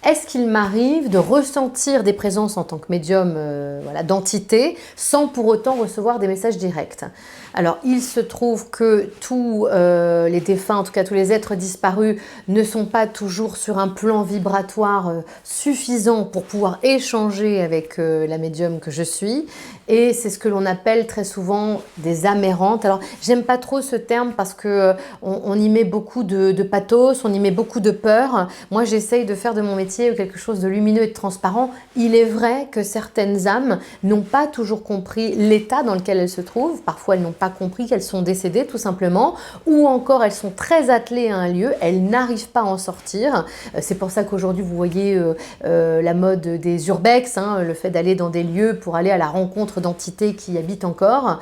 est-ce qu'il m'arrive de ressentir des présences en tant que médium voilà, d'entité sans pour autant recevoir des messages directs? Alors, il se trouve que tous les défunts, en tout cas tous les êtres disparus, ne sont pas toujours sur un plan vibratoire suffisant pour pouvoir échanger avec la médium que je suis. Et c'est ce que l'on appelle très souvent des âmes errantes. Alors, j'aime pas trop ce terme parce que on y met beaucoup de pathos, on y met beaucoup de peur. Moi, j'essaye de faire de mon métier quelque chose de lumineux et de transparent. Il est vrai que certaines âmes n'ont pas toujours compris l'état dans lequel elles se trouvent. Parfois, elles n'ont pas compris qu'elles sont décédées, tout simplement. Ou encore, elles sont très attelées à un lieu, elles n'arrivent pas à en sortir. C'est pour ça qu'aujourd'hui, vous voyez la mode des urbex, hein, le fait d'aller dans des lieux pour aller à la rencontre d'entités qui y habitent encore.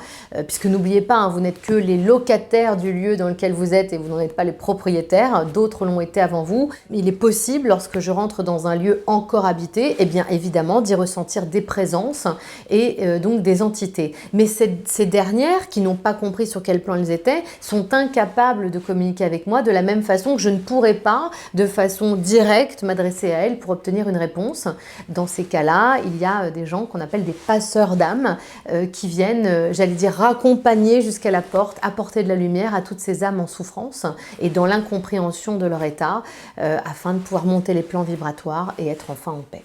Puisque n'oubliez pas, hein, vous n'êtes que les locataires du lieu dans lequel vous êtes et vous n'en êtes pas les propriétaires. D'autres l'ont été avant vous. Il est possible, lorsque je rentre dans un lieu encore habité, eh bien évidemment d'y ressentir des présences et donc des entités. Mais ces dernières, qui n'ont pas compris sur quel plan elles étaient, sont incapables de communiquer avec moi de la même façon que je ne pourrais pas, de façon directe, m'adresser à elles pour obtenir une réponse. Dans ces cas-là, il y a des gens qu'on appelle des passeurs d'âmes qui viennent, j'allais dire, raccompagner jusqu'à la porte, apporter de la lumière à toutes ces âmes en souffrance et dans l'incompréhension de leur état, afin de pouvoir monter les plans vibratoires et être enfin en paix.